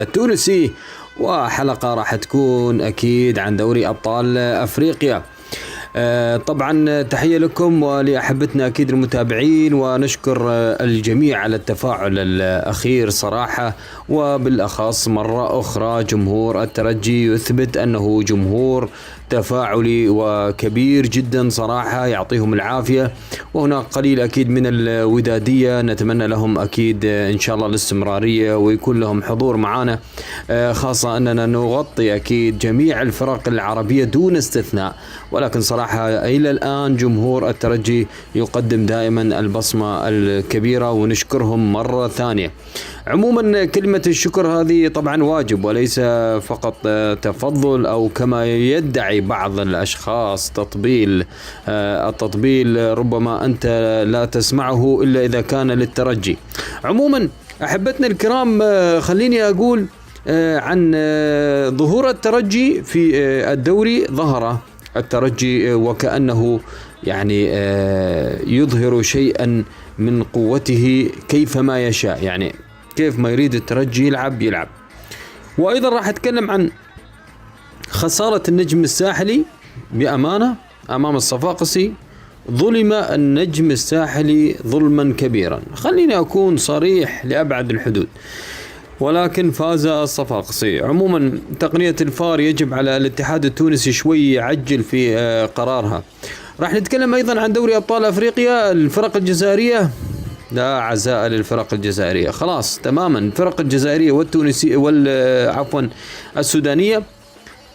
التونسي، وحلقة راح تكون أكيد عن دوري أبطال أفريقيا. طبعا تحية لكم ولأحبتنا أكيد المتابعين، ونشكر الجميع على التفاعل الأخير صراحة، وبالأخص مرة أخرى جمهور الترجي يثبت أنه جمهور تفاعلي وكبير جدا صراحة، يعطيهم العافية. وهناك قليل أكيد من الودادية، نتمنى لهم أكيد إن شاء الله الاستمرارية ويكون لهم حضور معنا، خاصة أننا نغطي أكيد جميع الفرق العربية دون استثناء. ولكن صراحة إلى الآن جمهور الترجي يقدم دائما البصمة الكبيرة، ونشكرهم مرة ثانية. عموما كلمة الشكر هذه طبعا واجب وليس فقط تفضل، أو كما يدعي بعض الأشخاص تطبيل. التطبيل ربما أنت لا تسمعه إلا إذا كان للترجي. عموما أحبتنا الكرام، خليني أقول عن ظهور الترجي في الدوري. ظهر الترجي وكأنه يعني يظهر شيئا من قوته كيفما يشاء، يعني كيف ما يريد الترجي يلعب. وأيضا راح أتكلم عن خسارة النجم الساحلي بأمانة أمام الصفاقسي. ظلم النجم الساحلي ظلما كبيرا، خليني أكون صريح لأبعد الحدود، ولكن فاز الصفاقسي. عموما تقنية الفار يجب على الاتحاد التونسي شوي يعجل في قرارها. راح نتكلم أيضا عن دوري أبطال أفريقيا. الفرق الجزائرية لا عزاء للفرق الجزائرية، خلاص تماما. الفرق الجزائرية والتونسية عفوا السودانية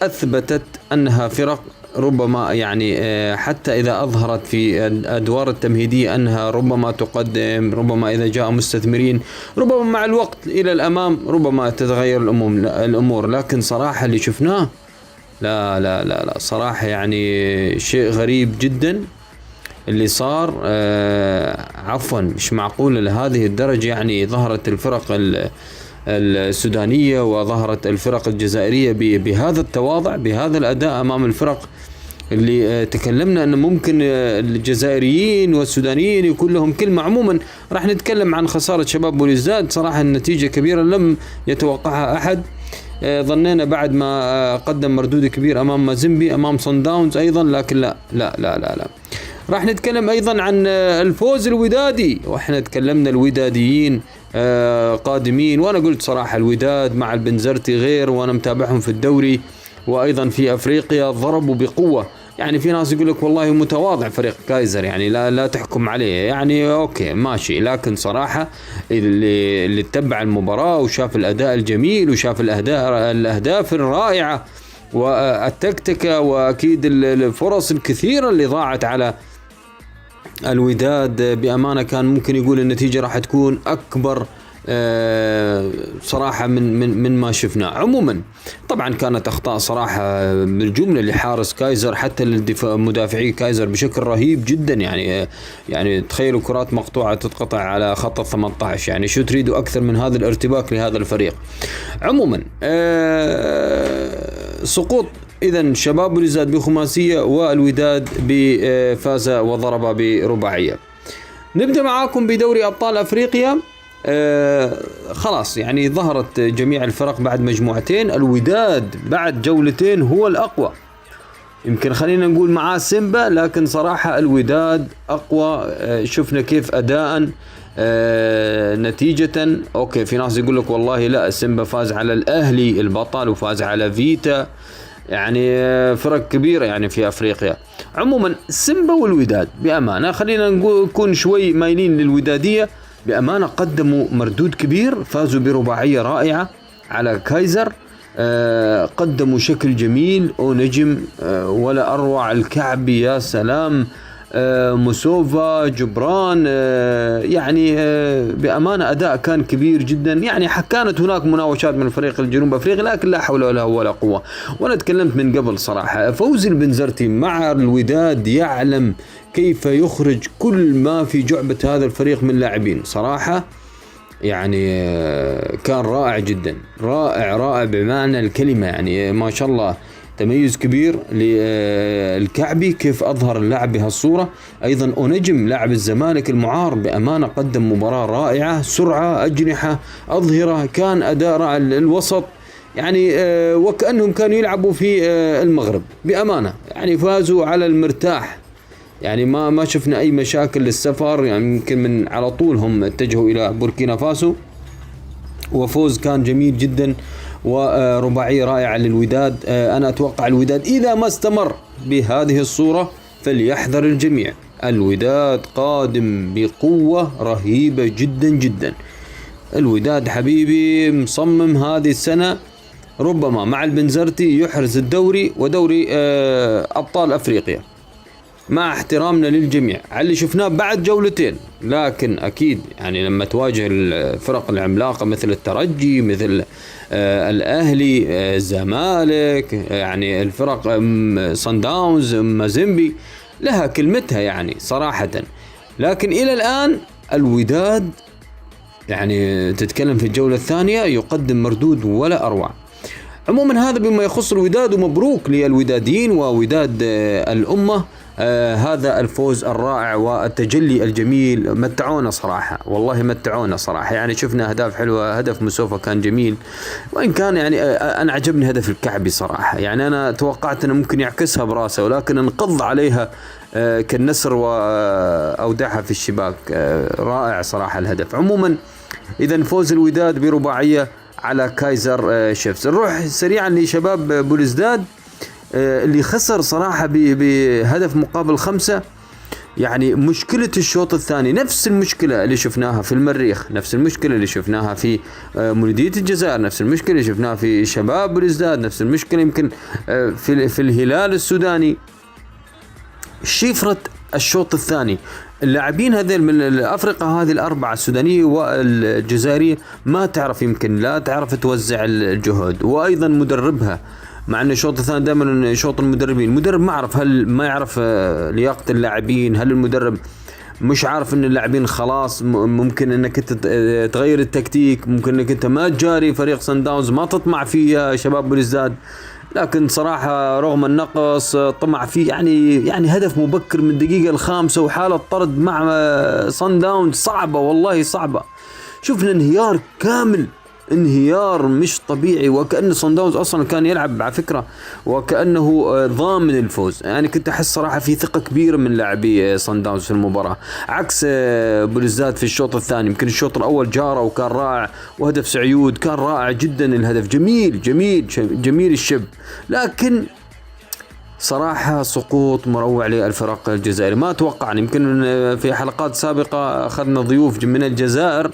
أثبتت أنها فرق ربما يعني حتى إذا أظهرت في الأدوار التمهيدية أنها ربما تقدم، ربما إذا جاء مستثمرين، ربما مع الوقت إلى الأمام ربما تتغير الأمور. لكن صراحة اللي شفناه لا لا لا لا صراحة يعني شيء غريب جدا اللي صار. عفوا مش معقول لهذه الدرجة. يعني ظهرت الفرق السودانية وظهرت الفرق الجزائرية بهذا التواضع، بهذا الأداء أمام الفرق اللي تكلمنا أن ممكن الجزائريين والسودانيين يكون لهم كلمة. عموما راح نتكلم عن خسارة شباب بوليزداد. صراحة النتيجة كبيرة لم يتوقعها أحد. ظنينا بعد ما قدم مردود كبير أمام مازيمبي، أمام صن داونز أيضا، لكن لا لا لا لا, لا. راح نتكلم أيضا عن الفوز الودادي، وإحنا تكلمنا الوداديين قادمين، وأنا قلت صراحة الوداد مع البنزرتي غير، وأنا متابعهم في الدوري وأيضا في أفريقيا ضربوا بقوة. يعني في ناس يقول لك والله متواضع فريق كايزر، يعني لا تحكم عليه، يعني أوكي ماشي. لكن صراحة اللي تتبع المباراة وشاف الأداء الجميل وشاف الأهداف الرائعة والتكتكة وأكيد الفرص الكثيرة اللي ضاعت على الوداد، بأمانة كان ممكن يقول النتيجة راح تكون أكبر صراحة من ما شفنا. عموما طبعا كانت أخطاء صراحة بالجملة لحارس كايزر، حتى مدافعي كايزر بشكل رهيب جدا. يعني تخيلوا كرات مقطوعة تتقطع على خط 18، يعني شو تريدوا أكثر من هذا الارتباك لهذا الفريق. عموما سقوط إذن شباب بوليزداد بخماسية، والوداد بفاز وضرب برباعية. نبدأ معاكم بدوري أبطال أفريقيا. خلاص يعني ظهرت جميع الفرق بعد مجموعتين. الوداد بعد جولتين هو الأقوى، يمكن خلينا نقول معاه سيمبا، لكن صراحة الوداد أقوى. شفنا كيف أداء نتيجة. أوكي في ناس يقول لك والله لا، سيمبا فاز على الأهلي البطل وفاز على فيتا، يعني فرق كبيرة يعني في أفريقيا. عموما سيمبا والوداد بأمانة خلينا نكون شوي مايلين للودادية. بأمانة قدموا مردود كبير، فازوا برباعية رائعة على كايزر. قدموا شكل جميل ونجم ولا أروع. الكعبي يا سلام، موسوفا، جبران، يعني بأمانة أداء كان كبير جدا. يعني كانت هناك مناوشات من الفريق الجنوب أفريقي، لكن لا حول ولا قوة. وأنا تكلمت من قبل صراحة، فوزي البنزرتي مع الوداد يعلم كيف يخرج كل ما في جعبة هذا الفريق من لاعبين. صراحة يعني كان رائع جدا، رائع بمعنى الكلمة. يعني ما شاء الله تميز كبير للكعبي كيف أظهر اللاعب بهالصورة. أيضا أونجم لاعب الزمالك المعار بأمانة قدم مباراة رائعة، سرعة، أجنحة، أظهرة، كان أداء رائع. الوسط يعني وكأنهم كانوا يلعبوا في المغرب بأمانة، يعني فازوا على المرتاح، يعني ما شفنا أي مشاكل للسفر، يعني يمكن من على طول هم اتجهوا إلى بوركينا فاسو، وفوز كان جميل جدا ورباعية رائعة للوداد. أنا أتوقع الوداد إذا ما استمر بهذه الصورة فليحذر الجميع، الوداد قادم بقوة رهيبة جدا جدا. الوداد حبيبي مصمم هذه السنة ربما مع البنزرتي يحرز الدوري ودوري أبطال أفريقيا، مع احترامنا للجميع على اللي شفناه بعد جولتين، لكن أكيد يعني لما تواجه الفرق العملاقة مثل الترجي، مثل الأهلي، الزمالك، يعني الفرق صن داونز، مازيمبي، لها كلمتها يعني صراحة. لكن إلى الآن الوداد يعني تتكلم في الجولة الثانية يقدم مردود ولا أروع. عموما هذا بما يخص الوداد، ومبروك للوداديين ووداد الأمة هذا الفوز الرائع والتجلي الجميل. متعونا صراحة، والله متعونا صراحة، يعني شفنا أهداف حلوة، هدف موسوفا كان جميل، وإن كان يعني أنا عجبني هدف الكعبي صراحة، يعني أنا توقعت أنه ممكن يعكسها براسه ولكن انقض عليها كالنسر وأودعها في الشباك. رائع صراحة الهدف. عموما إذا فوز الوداد برباعية على كايزر شيفز. نروح سريعا لشباب بولزداد اللي خسر صراحة بهدف مقابل 5. يعني مشكلة الشوط الثاني نفس المشكلة اللي شفناها في المريخ، نفس المشكلة اللي شفناها في مولودية الجزائر، نفس المشكلة اللي شفناها في شباب بولزداد، نفس المشكلة يمكن في الهلال السوداني. شفرة الشوط الثاني اللاعبين هذول من الأفريقيا، هذه الأربعة السودانية والجزائرية، ما تعرف، يمكن لا تعرف توزع الجهد، وأيضا مدربها، مع أن الشوط الثاني دائما شوط المدربين، المدرب ما يعرف لياقة اللاعبين، هل المدرب مش عارف ان اللاعبين خلاص ممكن انك انت تغير التكتيك، ممكن انك انت ما تجاري فريق صن داونز، ما تطمع فيه شباب بولزداد. لكن صراحة رغم النقص طمع فيه، يعني هدف مبكر من الدقيقة الخامسة وحالة طرد مع صن داونز صعبة، والله صعبة. شفنا انهيار كامل، انهيار مش طبيعي، وكأن صن داونز أصلا كان يلعب على فكرة وكأنه ضامن الفوز. يعني كنت أحس صراحة في ثقة كبيرة من لاعبي صن داونز في المباراة، عكس بولزداد في الشوط الثاني. يمكن الشوط الأول جارة وكان رائع، وهدف سعيود كان رائع جدا، الهدف جميل جميل جميل الشب، لكن صراحة سقوط مروع للفرق الجزائري. ما توقعنا، يمكن في حلقات سابقة أخذنا ضيوف من الجزائر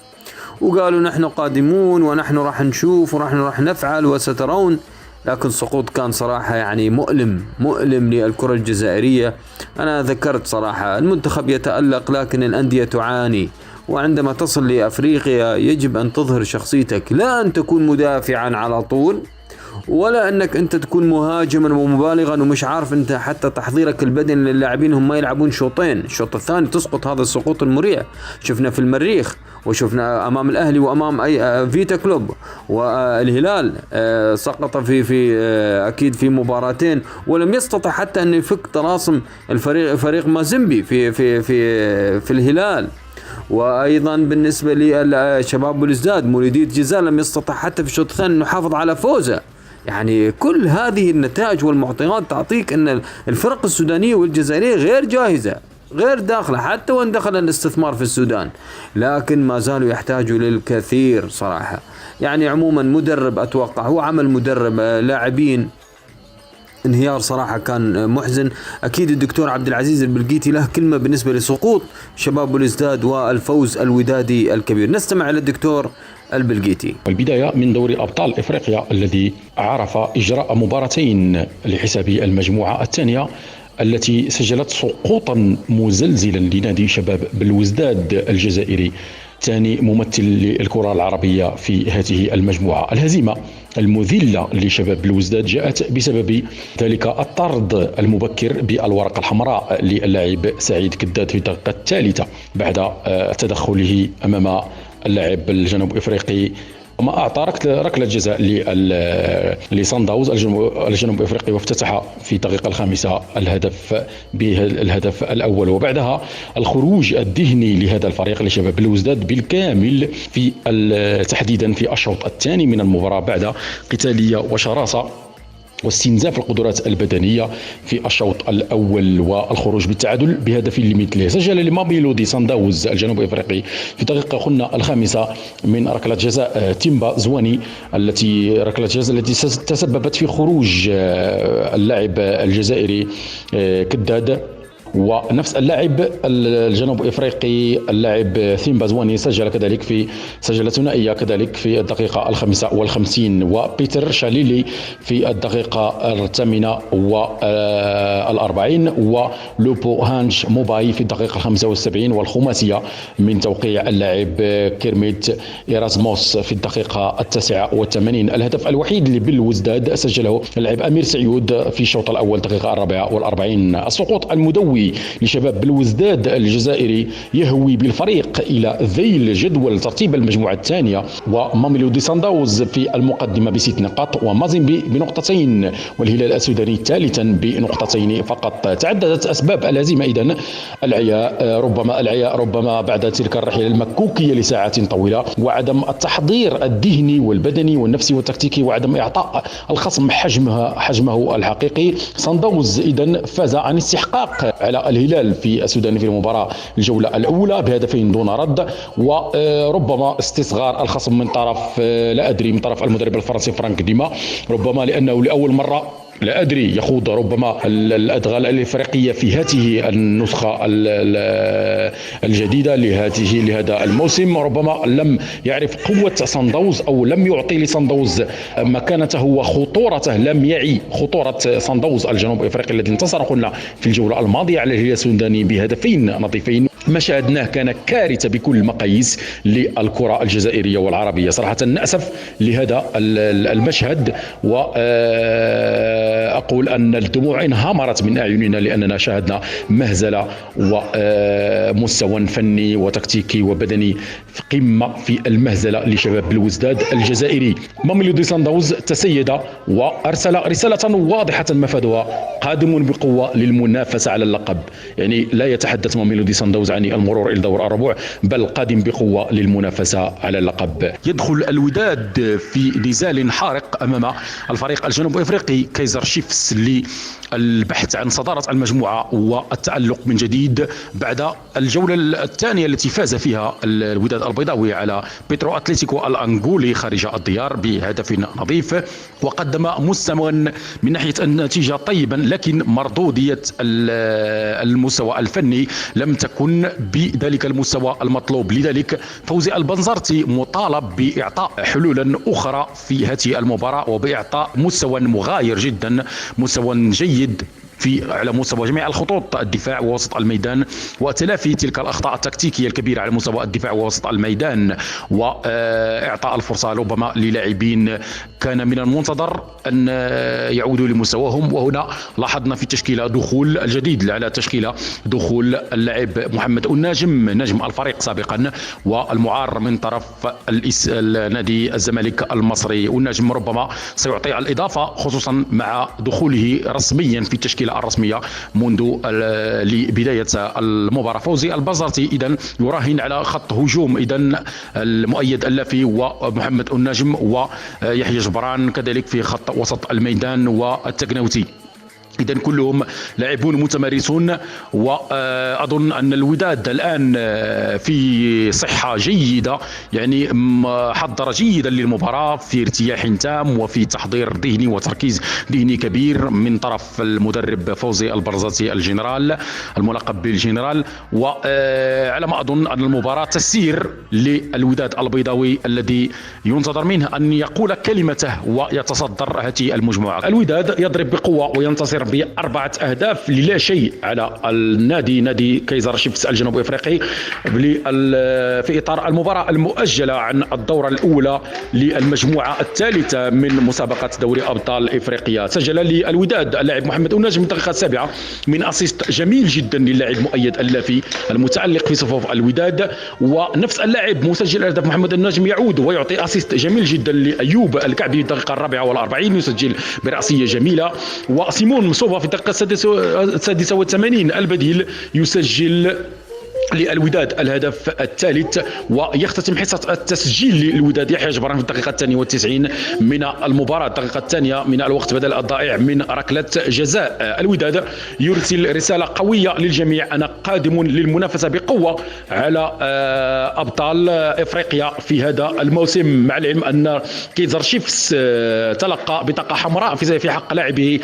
وقالوا نحن قادمون ونحن راح نشوف ونحن راح نفعل وسترون، لكن سقوط كان صراحة يعني مؤلم للكرة الجزائرية. أنا ذكرت صراحة المنتخب يتألق لكن الأندية تعاني، وعندما تصل لأفريقيا يجب أن تظهر شخصيتك، لا أن تكون مدافعا على طول، ولا أنك أنت تكون مهاجما ومبالغا ومش عارف أنت حتى تحضيرك البدني للاعبين هم ما يلعبون شوطين، الشوط الثاني تسقط هذا السقوط المريع. شفنا في المريخ، وشفنا أمام الأهلي وأمام أي فيتا كلوب، والهلال سقط في أكيد في مباراتين، ولم يستطع حتى أن يفك طلاسم فريق مازيمبي في الهلال. وأيضا بالنسبة لشباب بولزداد مولودية الجزائر لم يستطع حتى في الشوط الثاني أن يحافظ على فوزه. يعني كل هذه النتائج والمعطيات تعطيك أن الفرق السودانية والجزائرية غير جاهزة، غير داخلة، حتى وان دخل الاستثمار في السودان، لكن ما زالوا يحتاجوا للكثير صراحة. يعني عموما مدرب أتوقع هو عمل مدرب، لاعبين انهيار صراحة كان محزن. أكيد الدكتور عبد العزيز البلقيتي له كلمة بالنسبة لسقوط شباب بولزداد والفوز الودادي الكبير. نستمع إلى الدكتور البلقيتي. البداية من دوري أبطال إفريقيا الذي عرف إجراء مباراتين لحساب المجموعة الثانية التي سجلت سقوطا مزلزلا لنادي شباب بلوزداد الجزائري، ثاني ممثل للكرة العربية في هذه المجموعة. الهزيمة المذلة لشباب بلوزداد جاءت بسبب ذلك الطرد المبكر بالورقة الحمراء للاعب سعيد كداد في الدقيقة الثالثة بعد تدخله أمام اللاعب الجنوب إفريقي وما أعطى ركلة جزاء لصن داونز الجنوب إفريقي، وافتتح في الدقيقة الخامسة الهدف الأول. وبعدها الخروج الذهني لهذا الفريق لشباب الوزداد بالكامل تحديدا في الشوط الثاني من المباراة، بعد قتالية وشراسة واستنزاف القدرات البدنية في الشوط الأول والخروج بالتعادل بهدف لمثله. سجل لماميلودي صن داونز الجنوب إفريقي في الدقيقة قلنا الخامسة من ركلة جزاء تيمبا زواني، ركلة جزاء التي تسببت في خروج اللاعب الجزائري كداد. ونفس اللاعب الجنوب افريقي اللاعب ثيمبا زواني سجل ثنائيه كذلك في الدقيقه 55، وبيتر شاليلي في الدقيقه 48 ولوبو هانج موباي في الدقيقه 75، والخماسيه من توقيع اللاعب كيرميت إيرازموس في الدقيقه 89. الهدف الوحيد لبالوزداد سجله اللاعب امير سعيود في الشوط الاول الدقيقه 44. السقوط المدوي لشباب بالوزداد الجزائري يهوي بالفريق إلى ذيل جدول ترتيب المجموعة الثانية، وماميلودي صن داونز في المقدمة ب6 نقاط، ومازيمبي بنقطتين، والهلال السوداني ثالثا بنقطتين فقط. تعددت أسباب الهزيمة إذن العياء ربما بعد تلك الرحلة المكوكية لساعات طويلة، وعدم التحضير الذهني والبدني والنفسي والتكتيكي، وعدم إعطاء الخصم حجمه الحقيقي. صن داونز إذن فاز عن استحقاق على الهلال في السودان في المباراة الجولة الأولى بهدفين دون رد، وربما استصغار الخصم من طرف من طرف المدرب الفرنسي فرانك ديما، ربما لأنه لأول مرة لا أدري يخوض ربما الأدغال الإفريقية في هذه النسخة الجديدة لهذا الموسم. ربما لم يعرف قوة صن داونز أو لم يعطي لصن داونز مكانته وخطورته، لم يعي خطورة صن داونز الجنوب إفريقي الذي انتصر قلنا في الجولة الماضية على الهلال السوداني بهدفين نظيفين. ما شاهدناه كان كارثة بكل المقاييس للكرة الجزائرية والعربية. صراحة نأسف لهذا المشهد، وأقول أن الدموع انهمرت من أعيننا لأننا شاهدنا مهزلة ومستوى فني وتكتيكي وبدني في قمة في المهزلة لشباب الوزداد الجزائري. ماميلودي صن داونز تسيد وأرسل رسالة واضحة مفادها قادم بقوة للمنافسة على اللقب، يعني لا يتحدث ماميلودي صن داونز عن المرور إلى دور الربع، بل قادم بقوة للمنافسة على اللقب. يدخل الوداد في نزال حارق أمام الفريق الجنوب إفريقي كايزر شيفس للبحث عن صدارة المجموعة والتألق من جديد بعد الجولة الثانية التي فاز فيها الوداد البيضاوي على بيترو أتليتيكو الأنغولي خارج الديار بهدف نظيف، وقدم مستوى من ناحية النتيجة طيبا، لكن مردودية المستوى الفني لم تكن بذلك المستوى المطلوب. لذلك فوزي البنزرتي مطالب بإعطاء حلولا أخرى في هذه المباراة وبإعطاء مستوى مغاير جدا، مستوى جيد على مستوى جميع الخطوط، الدفاع ووسط الميدان، وتلافي تلك الأخطاء التكتيكية الكبيرة على مستوى الدفاع ووسط الميدان، وإعطاء الفرصة ربما للاعبين كان من المنتظر أن يعودوا لمستواهم. وهنا لاحظنا في التشكيلة دخول الجديد على تشكيلة دخول اللاعب محمد الناجم نجم الفريق سابقا والمعار من طرف نادي الزمالك المصري. الناجم ربما سيعطي الإضافة خصوصا مع دخوله رسميا في التشكيلة الرسمية منذ لبداية المباراة. فوزي البنزرتي إذن يراهن على خط هجوم إذن المؤيد اللافي ومحمد الناجم ويحيى جبران كذلك في خط وسط الميدان والتقناوتي، إذن كلهم لاعبون متمارسون. وأظن أن الوداد الآن في صحة جيدة، يعني حضر جيدا للمباراة في ارتياح تام وفي تحضير ذهني وتركيز ذهني كبير من طرف المدرب فوزي البنزرتي الجنرال الملقب بالجنرال. وعلى ما أظن أن المباراة تسير للوداد البيضاوي الذي ينتظر منه أن يقول كلمته ويتصدر هذه المجموعة. الوداد يضرب بقوة وينتصر ينتصر ب4 أهداف للا شيء على نادي كايزر شيفس الجنوب افريقي في اطار المباراه المؤجله عن الدوره الاولى للمجموعه الثالثه من مسابقه دوري ابطال افريقيا. سجل للوداد اللاعب محمد النجم من الدقيقه 7 من اسيست جميل جدا للاعب مؤيد اللافي المتالق في صفوف الوداد، ونفس اللاعب مسجل اهداف محمد النجم يعود ويعطي اسيست جميل جدا لايوب الكعبي في الدقيقه 44 يسجل براسيه جميله، وسيمون مصوفا في الدقيقه 86 البديل يسجل للوداد الهدف الثالث، ويختتم حصة التسجيل للوداد يحيى جبران في الدقيقة 92 من المباراة، الدقيقة الثانية من الوقت بدل الضائع من ركلة جزاء. الوداد يرسل رسالة قوية للجميع: أنا قادم للمنافسة بقوة على أبطال إفريقيا في هذا الموسم، مع العلم أن كايزر شيفس تلقى بطاقة حمراء في حق لاعبه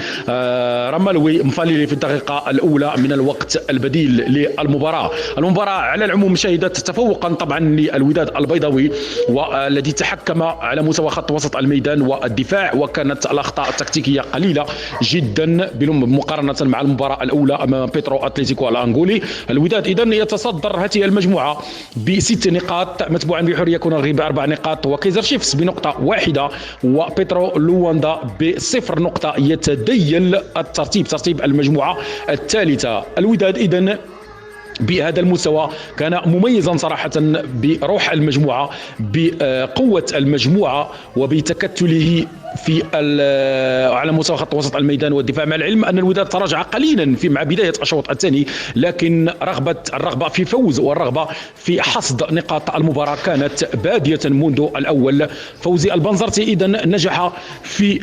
رمالوي مفاليلي في الدقيقة الأولى من الوقت البديل للمباراة. المباراة على العموم شهدت تفوقا طبعا للوداد البيضاوي، والذي تحكم على مستوى خط وسط الميدان والدفاع، وكانت الأخطاء التكتيكية قليلة جدا مقارنة مع المباراة الأولى أمام بيترو أتليتيكو الأنغولي. الوداد إذن يتصدر هذه المجموعة ب6 نقاط، متبوعا بحرية كونغري ب4 نقاط، وكايزر شيفس بنقطة واحدة، وبيترو لواندا ب0 نقطة. يتدين ترتيب المجموعة الثالثة. الوداد إذن بهذا المستوى كان مميزا صراحة بروح المجموعة، بقوة المجموعة، وبتكتله في على مستوى خط وسط الميدان والدفاع، مع العلم أن الوداد تراجع قليلا مع بداية الشوط الثاني، لكن الرغبة في فوز والرغبة في حصد نقاط المباراة كانت بادية منذ الأول. فوزي البنزرتي إذن نجح في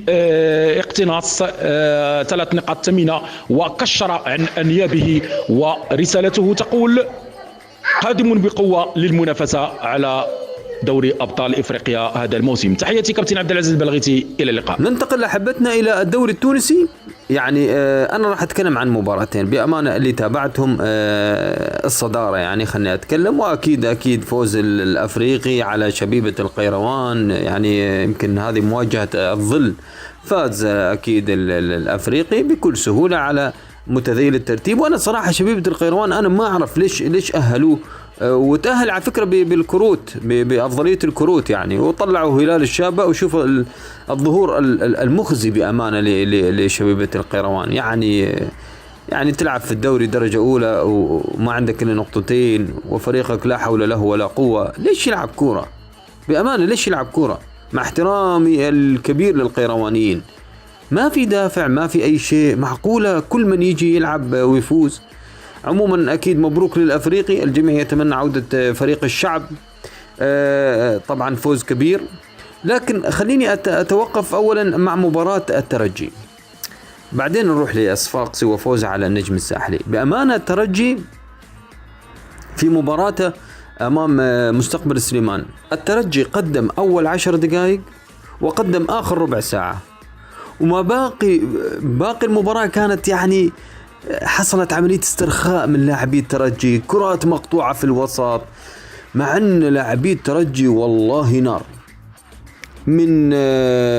اقتناص 3 نقاط ثمينة وكشر عن أنيابه، ورسالته تقول: قادم بقوة للمنافسة على دوري أبطال إفريقيا هذا الموسم. تحياتي كابتن عبد العزيز البلغيتي، إلى اللقاء. ننتقل أحبتنا إلى الدوري التونسي. يعني أنا راح أتكلم عن مباراتين بأمانة اللي تابعتهم الصدارة، يعني خلني أتكلم. وأكيد فوز الأفريقي على شبيبة القيروان، يعني يمكن هذه مواجهة الظل. فاز أكيد الأفريقي بكل سهولة على متذيل الترتيب. وأنا صراحة شبيبة القيروان أنا ما أعرف ليش أهلوه، وتأهل على فكرة بالكروت، بأفضلية الكروت يعني، وطلعوا هلال الشابة. وشوف الظهور المخزي بأمانة لشبيبة القيروان، يعني تلعب في الدوري درجة أولى وما عندك إلا نقطتين، وفريقك لا حول له ولا قوة. ليش يلعب كورة بأمانة؟ ليش يلعب كورة؟ مع احترامي الكبير للقيروانيين، ما في دافع، ما في أي شيء. معقولة كل من يجي يلعب ويفوز؟ عموما أكيد مبروك للأفريقي، الجميع يتمنى عودة فريق الشعب. طبعا فوز كبير، لكن خليني أتوقف أولا مع مباراة الترجي، بعدين نروح لأصفاقسي وفوز على النجم الساحلي. بأمانة الترجي في مباراته أمام مستقبل سليمان، الترجي قدم أول 10 دقائق وقدم آخر ربع ساعة، وما باقي المباراة كانت يعني حصلت عملية استرخاء من لاعبي الترجي، كرات مقطوعة في الوسط، مع أن لاعبي الترجي والله نار، من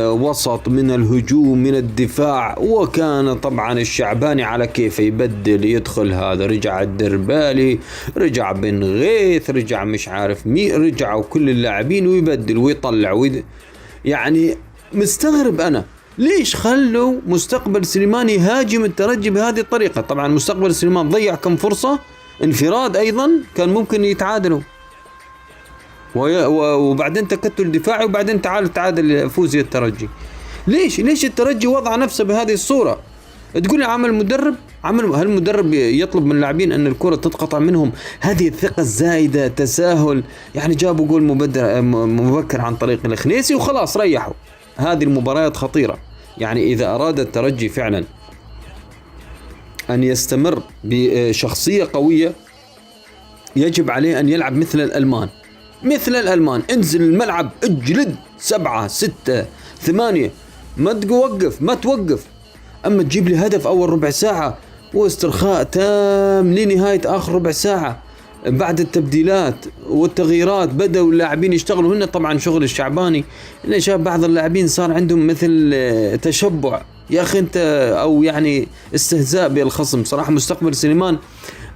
وسط، من الهجوم، من الدفاع. وكان طبعا الشعباني على كيف يبدل، يدخل هذا، رجع الدربالي، رجع بن غيث، رجع مش عارف مين، رجعوا كل اللاعبين ويبدل ويطلع يعني مستغرب أنا ليش خلوا مستقبل سليمان يهاجم الترجي بهذه الطريقة. طبعا مستقبل سليمان ضيع كم فرصة انفراد أيضا كان ممكن يتعادلوا، وبعدين تكتل دفاعي، وبعدين تعادل فوزي الترجي. ليش الترجي وضع نفسه بهذه الصورة؟ تقول لي عمل مدرب، هل المدرب يطلب من اللاعبين أن الكرة تتقطع منهم؟ هذه الثقة الزايدة، تساهل، يعني جابوا جول مبكر عن طريق الخنيسي وخلاص ريحوا. هذه المباريات خطيرة، يعني إذا أراد الترجي فعلا أن يستمر بشخصية قوية يجب عليه أن يلعب مثل الألمان. انزل الملعب، اجلد 7 6 8، ما توقف. أما تجيب لي هدف أول ربع ساعة واسترخاء تام لنهاية آخر ربع ساعة، بعد التبديلات والتغييرات بدأوا اللاعبين يشتغلوا. هنا طبعا شغل الشعباني، إن شاف بعض اللاعبين صار عندهم مثل تشبع يا أخي أنت، أو يعني استهزاء بالخصم. صراحة مستقبل سليمان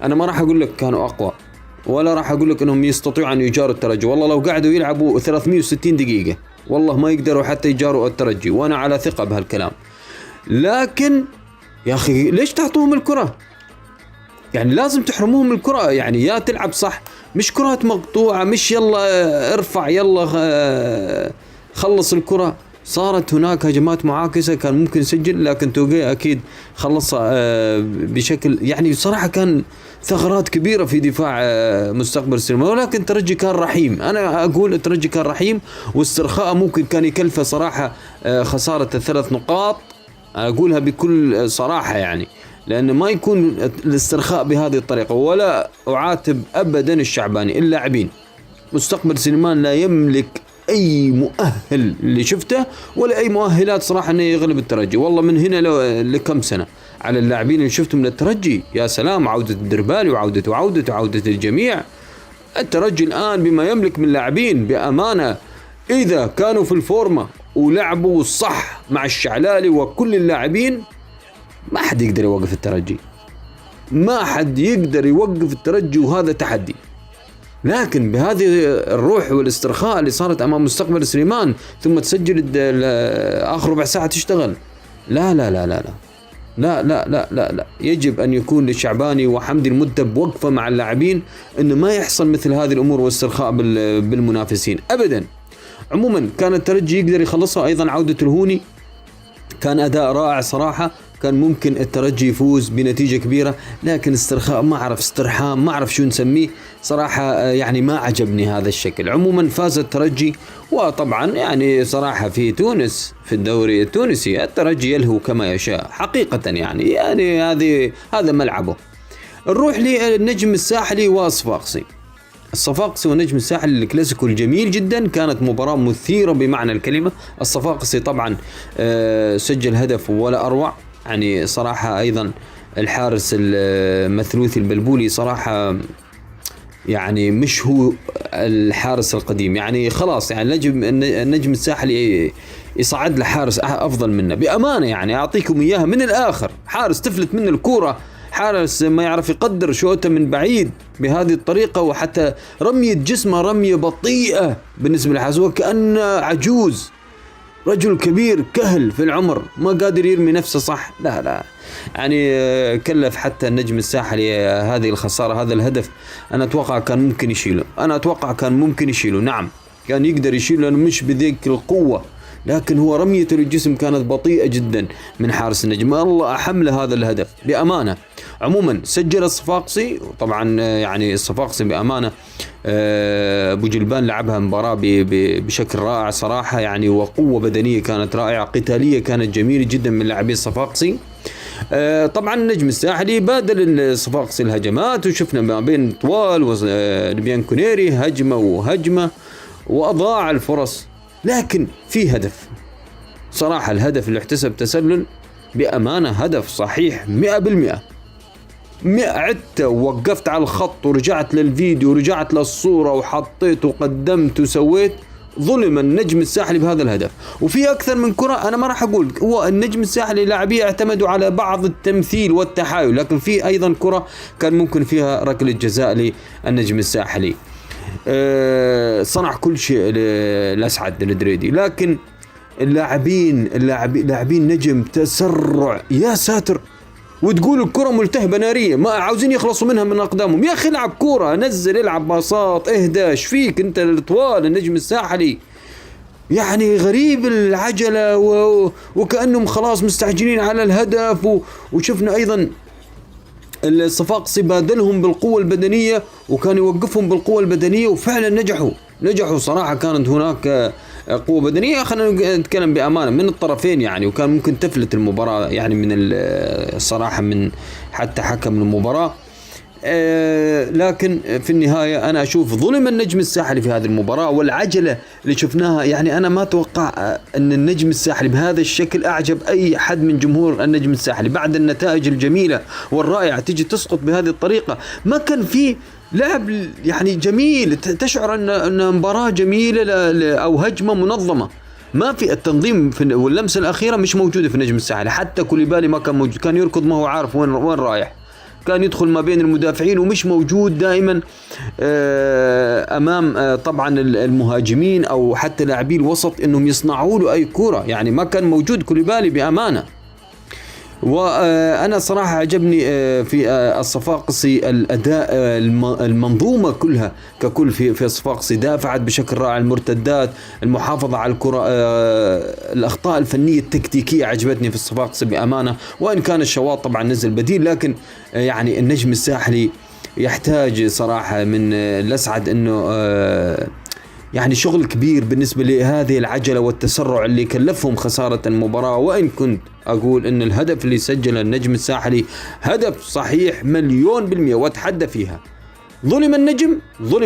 أنا ما راح أقول لك كانوا أقوى، ولا راح أقول لك أنهم يستطيعوا أن يجاروا الترجي. والله لو قعدوا يلعبوا 360 دقيقة والله ما يقدروا حتى يجاروا الترجي، وأنا على ثقة بهالكلام. لكن يا أخي ليش تعطوهم الكرة؟ يعني لازم تحرموهم الكرة. يعني يا تلعب صح، مش كرات مقطوعة، مش يلا ارفع يلا خلص الكرة. صارت هناك هجمات معاكسة كان ممكن يسجل، لكن توقي أكيد خلصها بشكل يعني صراحة كان ثغرات كبيرة في دفاع مستقبل سليمان. ولكن الترجي كان رحيم، أنا أقول الترجي كان رحيم، واسترخاء ممكن كان يكلفه صراحة خسارة 3 نقاط. أقولها بكل صراحة يعني، لأن ما يكون الاسترخاء بهذه الطريقة. ولا أعاتب أبدا الشعباني، اللاعبين مستقبل سليمان لا يملك أي مؤهل اللي شفته، ولا أي مؤهلات صراحة أنه يغلب الترجي. والله من هنا لكم سنة على اللاعبين اللي شفتهم للترجي، يا سلام، عودة الدربالي وعودة الجميع. الترجي الآن بما يملك من لاعبين بأمانة، إذا كانوا في الفورمة ولعبوا صح مع الشعلالي وكل اللاعبين، ما حد يقدر يوقف الترجي، ما حد يقدر يوقف الترجي، وهذا تحدي. لكن بهذه الروح والاسترخاء اللي صارت أمام مستقبل سليمان، ثم تسجل آخر ربع ساعة تشتغل، لا لا لا لا لا لا لا لا لا لا. يجب أن يكون للشعباني وحمدي المدب وقفة مع اللاعبين، إنه ما يحصل مثل هذه الأمور واسترخاء بالمنافسين أبدا. عموما كان الترجي يقدر يخلصها. أيضا عودة الهوني كان أداء رائع صراحة، كان ممكن الترجي يفوز بنتيجة كبيرة، لكن استرخاء، ما أعرف استرحام، ما أعرف شو نسميه صراحة، يعني ما عجبني هذا الشكل. عموما فاز الترجي، وطبعا يعني صراحة في تونس في الدوري التونسي الترجي يلهو كما يشاء حقيقة، يعني هذا ملعبه. نروح للنجم الساحلي والصفاقسي. الصفاقسي والنجم الساحلي الكلاسيكو الجميل جدا، كانت مباراة مثيرة بمعنى الكلمة. الصفاقسي طبعا سجل هدف ولا أروع، يعني صراحة أيضا الحارس المثلوثي البلبولي صراحة يعني مش هو الحارس القديم، يعني خلاص يعني النجم الساحلي يصعد لحارس أفضل منه بأمانة. يعني أعطيكم إياها من الآخر، حارس تفلت من الكورة، حارس ما يعرف يقدر شوته من بعيد بهذه الطريقة، وحتى رمية جسمه رمية بطيئة بالنسبة للحارس، وكأنه عجوز، رجل كبير كهل في العمر ما قادر يرمي نفسه صح. لا يعني كلف حتى النجم الساحلي هذه الخسارة. هذا الهدف أنا أتوقع كان ممكن يشيله، نعم كان يقدر يشيله، لأنه مش بذيك القوة، لكن هو رميته للجسم كانت بطيئة جدا من حارس النجم. الله أحمله هذا الهدف بأمانة. عموما سجل الصفاقسي، طبعا يعني الصفاقسي بأمانة أبو جلبان لعبها مباراة بشكل رائع صراحة، يعني وقوة بدنية كانت رائعة، قتالية كانت جميلة جدا من لاعبي الصفاقسي. طبعا النجم الساحلي بادل الصفاقسي الهجمات، وشفنا ما بين طوال ولبيان كونيري هجمة وأضاع الفرص، لكن في هدف صراحة. الهدف اللي احتسب تسلل بأمانة هدف صحيح 100%. عدت ووقفت على الخط ورجعت للفيديو ورجعت للصورة وحطيت وقدمت وسويت. ظلم النجم الساحلي بهذا الهدف. وفي أكثر من كرة، أنا ما راح أقول هو النجم الساحلي لاعبيه اعتمدوا على بعض التمثيل والتحايل، لكن في أيضا كرة كان ممكن فيها ركلة جزاء للنجم الساحلي. صنع كل شيء لأسعد الدريدي، لكن اللاعبين نجم تسرع يا ساتر، وتقول الكرة ملتهبة نارية ما عاوزين يخلصوا منها من أقدامهم. يا أخي العب كرة، نزل العب باصات، اهداش فيك أنت الطوال النجم الساحلي. يعني غريب العجلة وكأنهم خلاص مستعجلين على الهدف. وشفنا أيضا الصفاقسي بادلهم بالقوة البدنية وكان يوقفهم بالقوة البدنية، وفعلا نجحوا صراحة. كانت هناك قوة بدنية، خلينا نتكلم بأمانة من الطرفين يعني، وكان ممكن تفلت المباراة يعني من الصراحة من حتى حكم المباراة. لكن في النهاية أنا أشوف ظلم النجم الساحلي في هذه المباراة، والعجلة اللي شفناها. يعني أنا ما أتوقع أن النجم الساحلي بهذا الشكل أعجب أي حد من جمهور النجم الساحلي. بعد النتائج الجميلة والرائعة تيجي تسقط بهذه الطريقة. ما كان فيه لعب يعني جميل، تشعر أن مباراة جميلة أو هجمة منظمة. ما في التنظيم واللمسة الأخيرة مش موجودة في النجم الساحلي. حتى كوليبالي ما كان موجود، كان يركض ما هو عارف وين رايح، كان يدخل ما بين المدافعين ومش موجود دائما أمام طبعا المهاجمين أو حتى لاعبي الوسط إنهم يصنعوا له أي كرة. يعني ما كان موجود كوليبالي بأمانة. وأنا صراحة عجبني في الصفاقسي الأداء، المنظومة كلها ككل في الصفاقسي دافعت بشكل رائع، المرتدات، المحافظة على الكرة، الأخطاء الفنية التكتيكية عجبتني في الصفاقسي بأمانة. وإن كان الشواط طبعا نزل بديل، لكن يعني النجم الساحلي يحتاج صراحة من الأسعد إنه يعني شغل كبير بالنسبة لهذه العجلة والتسرع اللي كلفهم خسارة المباراة. وإن كنت أقول إن الهدف اللي سجله النجم الساحلي هدف صحيح 100% وأتحدى فيها. ظلم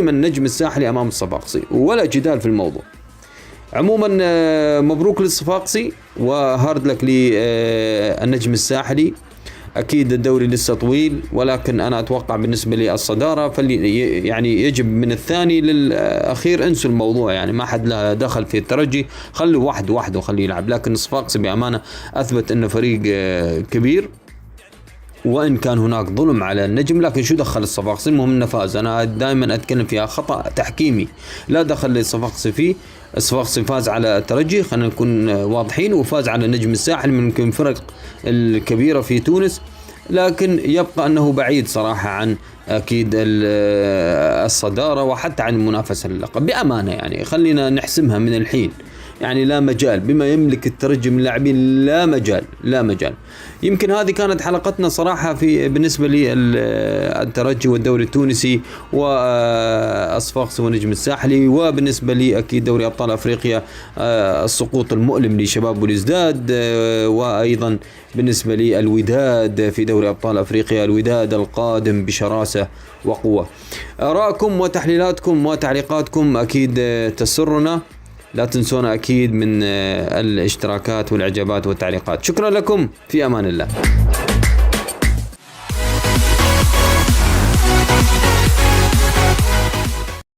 النجم الساحلي أمام الصفاقسي ولا جدال في الموضوع. عموما مبروك للصفاقسي وهارد لك للنجم الساحلي. أكيد الدوري لسه طويل، ولكن أنا أتوقع بالنسبة لي الصدارة يعني يجب من الثاني للأخير انسوا الموضوع. يعني ما حد له دخل في الترجي، خلوا واحد وخليه يلعب. لكن الصفاقسي بأمانة أثبت أنه فريق كبير، وإن كان هناك ظلم على النجم لكن شو دخل الصفاقسي؟ المهم انه فاز. أنا دائما أتكلم فيها خطأ تحكيمي لا دخل للصفاقسي فيه. الصفاقسي فاز على الترجي، خلينا نكون واضحين، وفاز على النجم الساحلي من يمكن فرق الكبيرة في تونس، لكن يبقى أنه بعيد صراحة عن أكيد الصدارة وحتى عن المنافسة للقب بأمانة. يعني خلينا نحسمها من الحين، يعني لا مجال بما يملك الترجي من لاعبين، لا مجال. يمكن هذه كانت حلقتنا صراحة في بالنسبة لي الترجي والدوري التونسي والصفاقسي والنجم الساحلي، وبالنسبة لي أكيد دوري أبطال أفريقيا السقوط المؤلم لشباب بلوزداد، وأيضا بالنسبة لي الوداد في دوري أبطال أفريقيا، الوداد القادم بشراسة وقوة. آراءكم وتحليلاتكم وتعليقاتكم أكيد تسرنا، لا تنسونا أكيد من الاشتراكات والإعجابات والتعليقات. شكرا لكم، في أمان الله.